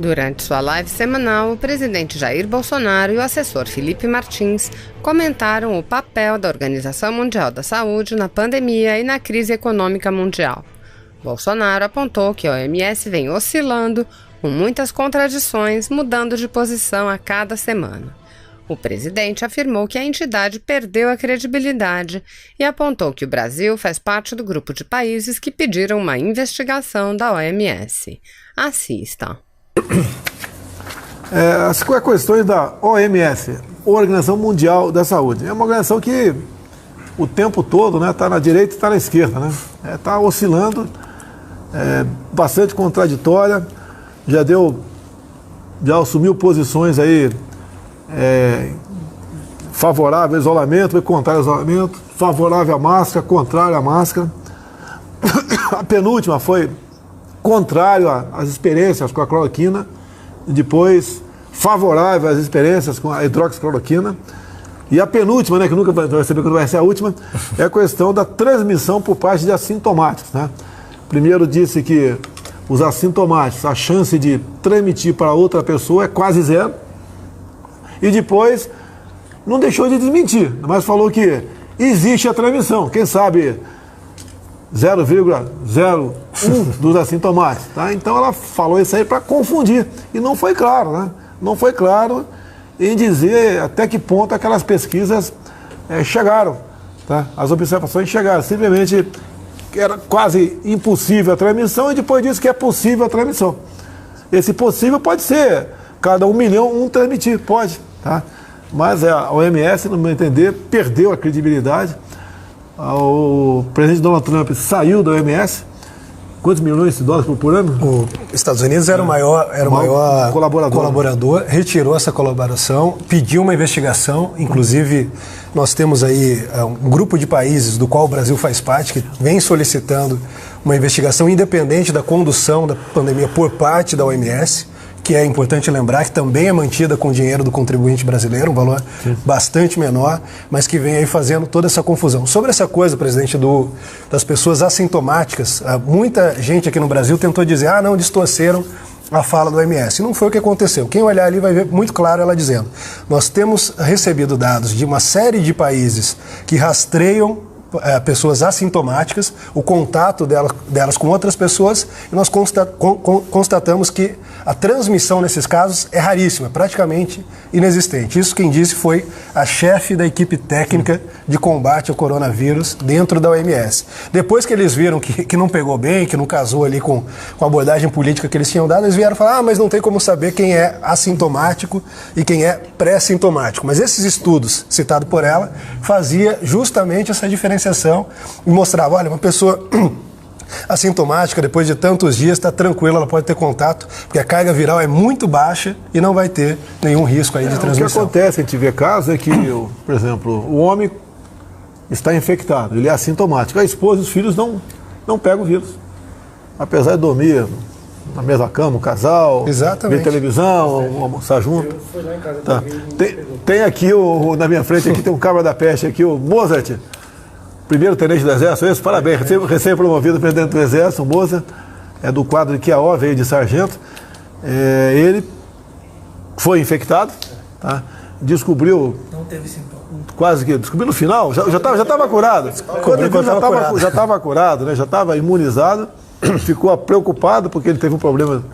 Durante sua live semanal, o presidente Jair Bolsonaro e o assessor Felipe Martins comentaram o papel da Organização Mundial da Saúde na pandemia e na crise econômica mundial. Bolsonaro apontou que a OMS vem oscilando, com muitas contradições, mudando de posição a cada semana. O presidente afirmou que a entidade perdeu a credibilidade e apontou que o Brasil faz parte do grupo de países que pediram uma investigação da OMS. Assista. As questões da OMS, Organização Mundial da Saúde, é uma organização que o tempo todo está na direita e está na esquerda, está oscilando, bastante contraditória, já assumiu posições aí favorável ao isolamento, contrário ao isolamento, favorável à máscara, contrário à máscara. A penúltima foi contrário às experiências com a cloroquina, e depois favorável às experiências com a hidroxicloroquina. E a penúltima, que nunca vai saber quando vai ser a última, é a questão da transmissão por parte de assintomáticos. Primeiro disse que os assintomáticos, a chance de transmitir para outra pessoa é quase zero. E depois não deixou de desmentir, mas falou que existe a transmissão. Quem sabe 0,01 dos assintomáticos. Então ela falou isso aí para confundir. E não foi claro, Não foi claro em dizer até que ponto aquelas pesquisas chegaram. As observações chegaram. Simplesmente era quase impossível a transmissão e depois disse que é possível a transmissão. Esse possível pode ser cada 1 milhão, transmitir, pode. Mas a OMS, no meu entender, perdeu a credibilidade. O presidente Donald Trump saiu da OMS. Quantos milhões de dólares por ano? Os Estados Unidos era o maior colaborador, retirou essa colaboração, pediu uma investigação, inclusive nós temos aí um grupo de países do qual o Brasil faz parte, que vem solicitando uma investigação independente da condução da pandemia por parte da OMS, que é importante lembrar que também é mantida com o dinheiro do contribuinte brasileiro, um valor bastante menor, mas que vem aí fazendo toda essa confusão. Sobre essa coisa, presidente, das pessoas assintomáticas, muita gente aqui no Brasil tentou dizer, não distorceram a fala do OMS. Não foi o que aconteceu. Quem olhar ali vai ver muito claro ela dizendo, nós temos recebido dados de uma série de países que rastreiam pessoas assintomáticas, o contato delas com outras pessoas, e nós constatamos que a transmissão nesses casos é raríssima, praticamente inexistente. Isso quem disse foi a chefe da equipe técnica de combate ao coronavírus dentro da OMS. Depois que eles viram que não pegou bem, que não casou ali com a abordagem política que eles tinham dado, eles vieram falar, mas não tem como saber quem é assintomático e quem é pré-sintomático. Mas esses estudos citados por ela fazia justamente essa diferenciação e mostrava, olha, uma pessoa assintomática, depois de tantos dias, está tranquila, ela pode ter contato, porque a carga viral é muito baixa e não vai ter nenhum risco aí de transmissão. O que acontece, a gente vê casos, é que, por exemplo, o homem está infectado, ele é assintomático, a esposa e os filhos não pegam o vírus. Apesar de dormir na mesma cama, o casal, ver televisão, almoçar junto. Eu fui lá em casa tem aqui, na minha frente, aqui tem um cabra da peste, aqui, o Mozart, primeiro tenente do Exército, parabéns, recém-promovido presidente do Exército, o Mozart, é do quadro de Quiaó, veio de sargento. Ele foi infectado, descobriu... Não teve sintoma. Quase que descobriu no final, já estava curado. Quando ele viu, já estava curado, já estava imunizado, ficou preocupado porque ele teve um problema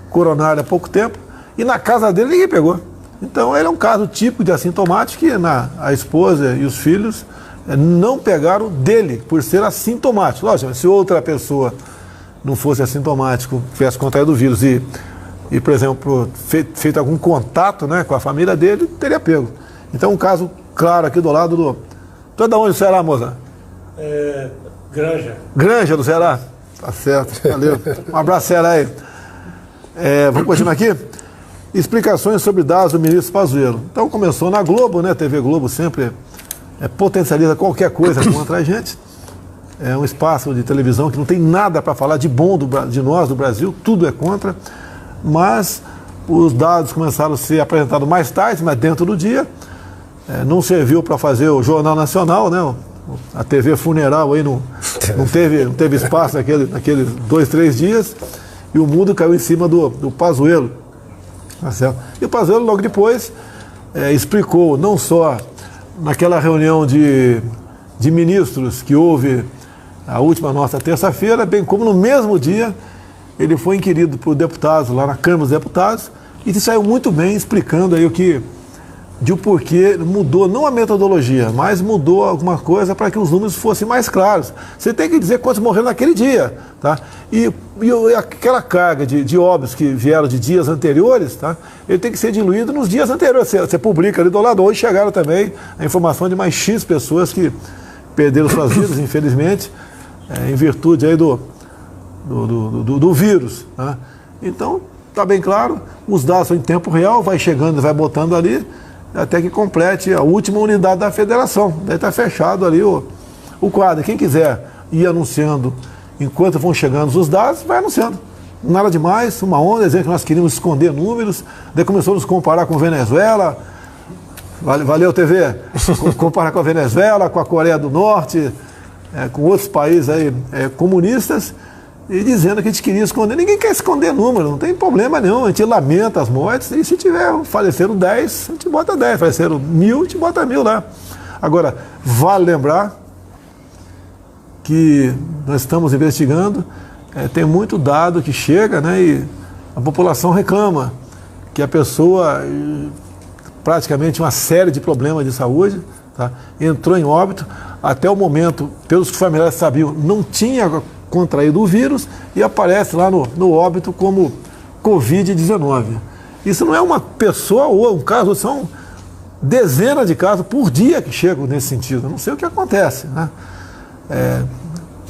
coronário há pouco tempo, e na casa dele ninguém pegou. Então ele é um caso típico de assintomático que a esposa e os filhos não pegaram dele, por ser assintomático. Lógico, se outra pessoa não fosse assintomático, tivesse contraído o vírus e por exemplo, feito algum contato com a família dele, teria pego. Então, um caso claro aqui do lado do... Tu é de onde do Ceará, moça? Granja. Granja do Ceará? Tá certo, valeu. Um abraço, Ceará aí. Vamos continuar aqui? Explicações sobre dados do ministro Pazuello. Então, começou na Globo, TV Globo sempre... potencializa qualquer coisa contra a gente. É um espaço de televisão que não tem nada para falar de bom de nós, do Brasil, tudo é contra, mas os dados começaram a ser apresentados mais tarde, mas dentro do dia. Não serviu para fazer o Jornal Nacional, a TV funeral aí não teve espaço naqueles 2, 3 dias, e o mundo caiu em cima do Pazuello. Tá certo? E o Pazuello, logo depois, explicou, não só naquela reunião de ministros que houve a última nossa terça-feira, bem como no mesmo dia ele foi inquirido por deputados lá na Câmara dos Deputados e saiu muito bem explicando aí de o porquê mudou, não a metodologia, mas mudou alguma coisa para que os números fossem mais claros. Você tem que dizer quantos morreram naquele dia, tá? E aquela carga de óbitos que vieram de dias anteriores, tá? Ele tem que ser diluído nos dias anteriores. Você publica ali do lado, hoje chegaram também a informação de mais X pessoas que perderam suas vidas, infelizmente, em virtude aí do vírus, tá? Então, está bem claro, os dados são em tempo real, vai chegando, vai botando ali, até que complete a última unidade da federação. Daí está fechado ali o quadro. Quem quiser ir anunciando enquanto vão chegando os dados, vai anunciando. Nada demais, uma onda, dizendo que nós queríamos esconder números, daí começou a nos comparar com Venezuela. Valeu, TV. Comparar com a Venezuela, com a Coreia do Norte, com outros países aí comunistas, e dizendo que a gente queria esconder. Ninguém quer esconder número, não tem problema nenhum. A gente lamenta as mortes e se faleceram 10, a gente bota 10. Faleceram 1.000, a gente bota 1.000 lá. Agora, vale lembrar que nós estamos investigando, tem muito dado que chega, né, e a população reclama que a pessoa, praticamente uma série de problemas de saúde, tá, entrou em óbito. Até o momento, pelos que os familiares sabiam, não tinha contraído o vírus e aparece lá no óbito como Covid-19. Isso não é uma pessoa ou um caso, são dezenas de casos por dia que chegam nesse sentido. Eu não sei o que acontece, né?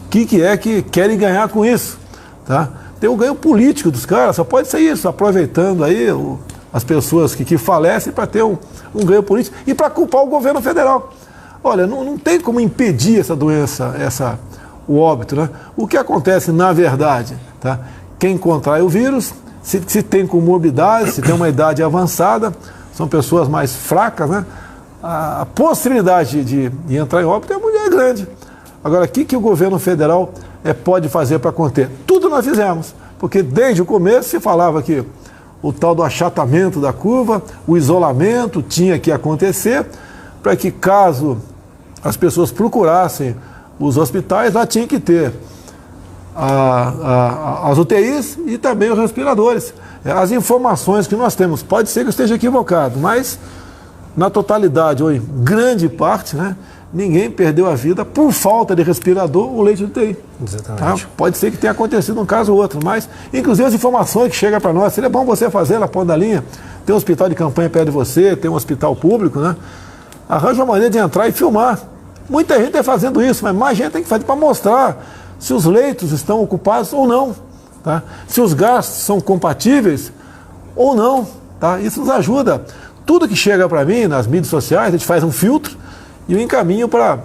Que é que querem ganhar com isso, tá? Tem o ganho político dos caras, só pode ser isso, aproveitando aí as pessoas que falecem para ter um ganho político e para culpar o governo federal. Olha, não tem como impedir essa doença, o óbito, né? O que acontece na verdade, tá? Quem contrai o vírus, se tem comorbidade, se tem uma idade avançada, são pessoas mais fracas, né? A possibilidade de entrar em óbito é grande. Agora, o que o governo federal pode fazer para conter? Tudo nós fizemos, porque desde o começo se falava que o tal do achatamento da curva, o isolamento tinha que acontecer, para que caso as pessoas procurassem os hospitais, lá tinha que ter as UTIs e também os respiradores. As informações que nós temos, pode ser que eu esteja equivocado, mas na totalidade, ou em grande parte, né, ninguém perdeu a vida por falta de respirador ou leite de UTI. Exatamente. Tá? Pode ser que tenha acontecido um caso ou outro, mas inclusive as informações que chegam para nós, seria bom você fazer na ponta da linha, tem um hospital de campanha perto de você, tem um hospital público, né? Arranja uma maneira de entrar e filmar. Muita gente está fazendo isso, mas mais gente tem que fazer para mostrar se os leitos estão ocupados ou não, tá? Se os gastos são compatíveis ou não, tá? Isso nos ajuda. Tudo que chega para mim nas mídias sociais, a gente faz um filtro e eu encaminho para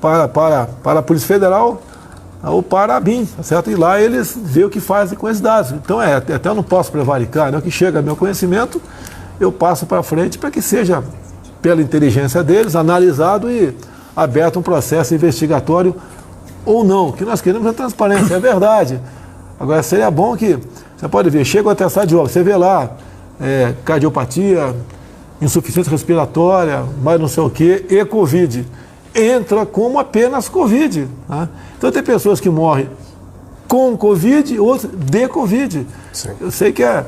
a Polícia Federal ou para a BIM, tá certo? E lá eles veem o que fazem com esses dados. Então, até eu não posso prevaricar, né? O que chega ao meu conhecimento, eu passo para frente para que seja, pela inteligência deles, analisado e aberto um processo investigatório ou não. O que nós queremos é transparência, é verdade. Agora, seria bom que, você pode ver, chega o atestado de óbito, você vê lá, cardiopatia, insuficiência respiratória, mais não sei o que, e Covid. Entra como apenas Covid. Tá? Então tem pessoas que morrem com Covid e outras de Covid. Sim. Eu sei que é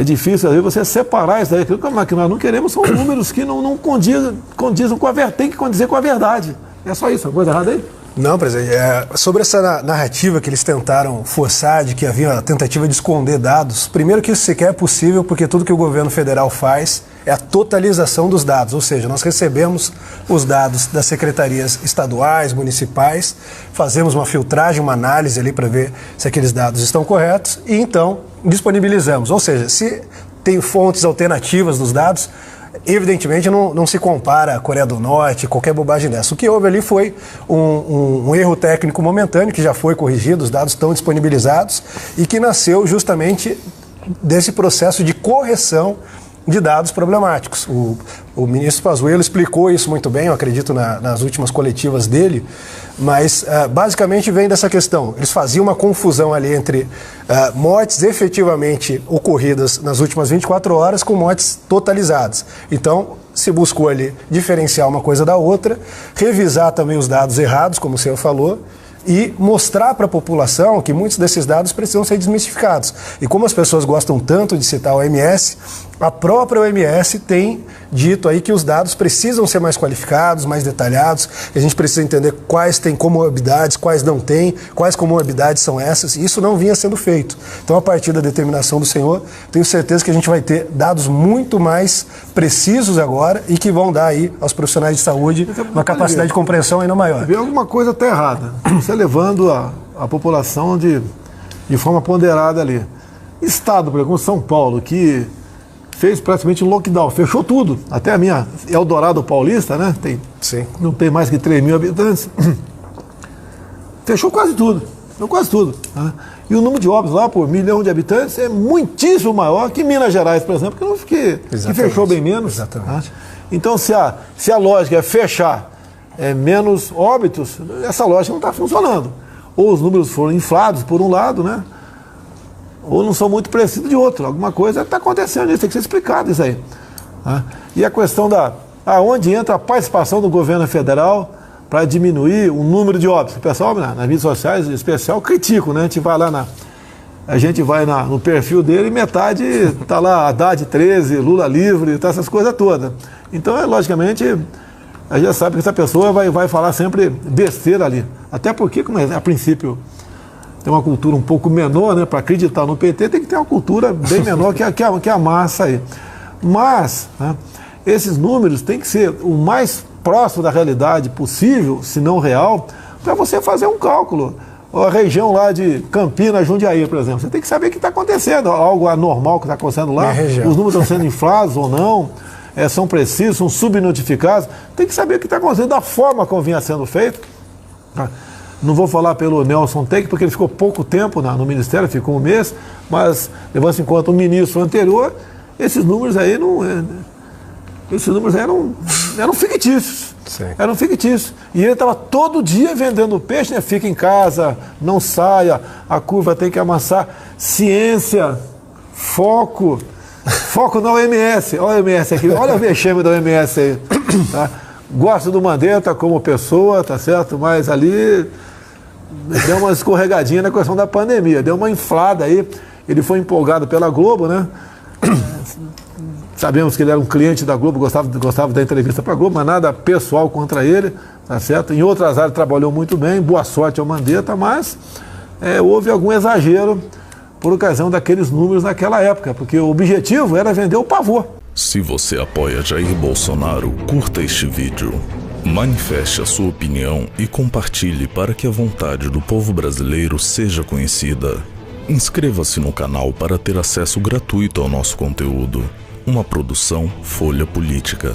difícil, às vezes, você separar isso daí. Aquilo que nós não queremos são números que não condizem com a verdade, tem que condizer com a verdade. É só isso, uma coisa errada aí? Não, presidente. Sobre essa narrativa que eles tentaram forçar de que havia uma tentativa de esconder dados, primeiro que isso sequer é possível, porque tudo que o governo federal faz é a totalização dos dados, ou seja, nós recebemos os dados das secretarias estaduais, municipais, fazemos uma filtragem, uma análise ali para ver se aqueles dados estão corretos e então disponibilizamos. Ou seja, se tem fontes alternativas dos dados, evidentemente não se compara a Coreia do Norte, qualquer bobagem dessa. O que houve ali foi um erro técnico momentâneo, que já foi corrigido, os dados estão disponibilizados, e que nasceu justamente desse processo de correção de dados problemáticos. O ministro Pazuello explicou isso muito bem, eu acredito, nas últimas coletivas dele, mas basicamente vem dessa questão. Eles faziam uma confusão ali entre mortes efetivamente ocorridas nas últimas 24 horas com mortes totalizadas. Então, se buscou ali diferenciar uma coisa da outra, revisar também os dados errados, como o senhor falou, e mostrar para a população que muitos desses dados precisam ser desmistificados. E como as pessoas gostam tanto de citar a OMS, a própria OMS tem dito aí que os dados precisam ser mais qualificados, mais detalhados, que a gente precisa entender quais têm comorbidades, quais não têm, quais comorbidades são essas, e isso não vinha sendo feito. Então, a partir da determinação do senhor, tenho certeza que a gente vai ter dados muito mais precisos agora e que vão dar aí aos profissionais de saúde uma capacidade de compreensão ainda maior. Alguma coisa está errada. Você levando a população de forma ponderada ali. Estado, por exemplo, como São Paulo, que fez praticamente um lockdown, fechou tudo. Até a minha Eldorado Paulista, né? Sim. Não tem mais que 3 mil habitantes. Fechou quase tudo. Né? E o número de óbitos lá por 1 milhão de habitantes é muitíssimo maior que Minas Gerais, por exemplo, que fechou bem menos. Exatamente. Né? Então, se a lógica é fechar menos óbitos, essa lógica não está funcionando. Ou os números foram inflados por um lado, né? Ou não são muito precisos de outro. Alguma coisa está acontecendo, isso tem que ser explicado isso aí. Né? E a questão onde entra a participação do governo federal para diminuir o número de óbitos. O pessoal, nas mídias sociais, em especial, criticam, né? A gente vai no perfil dele e metade está lá, Haddad 13, Lula livre, tá essas coisas todas. Então, logicamente, a gente já sabe que essa pessoa vai falar sempre besteira ali. Até porque, como a princípio tem uma cultura um pouco menor, né? Para acreditar no PT tem que ter uma cultura bem menor que a massa aí. Mas, né, esses números têm que ser o mais próximo da realidade possível, se não real, para você fazer um cálculo. A região lá de Campinas, Jundiaí, por exemplo, você tem que saber o que está acontecendo, algo anormal que está acontecendo lá, os números estão sendo inflados ou não, são precisos, são subnotificados, tem que saber o que está acontecendo da forma como vinha sendo feito. Não vou falar pelo Nelson Teck, porque ele ficou pouco tempo no Ministério, ficou 1 mês, mas levando-se em conta o ministro anterior, esses números aí eram fictícios. Sim. Eram fictícios. E ele estava todo dia vendendo peixe, né? Fica em casa, não saia, a curva tem que amassar. Ciência, foco na OMS. Olha a OMS aqui, olha o vexame da OMS aí. Tá? Gosto do Mandetta como pessoa, tá certo? Mas ali deu uma escorregadinha na questão da pandemia, deu uma inflada aí. Ele foi empolgado pela Globo, né? Sabemos que ele era um cliente da Globo, gostava da entrevista para a Globo, mas nada pessoal contra ele, tá certo? Em outras áreas trabalhou muito bem, boa sorte ao Mandetta, mas houve algum exagero por ocasião daqueles números naquela época, porque o objetivo era vender o pavor. Se você apoia Jair Bolsonaro, curta este vídeo, manifeste a sua opinião e compartilhe para que a vontade do povo brasileiro seja conhecida. Inscreva-se no canal para ter acesso gratuito ao nosso conteúdo. Uma produção Folha Política.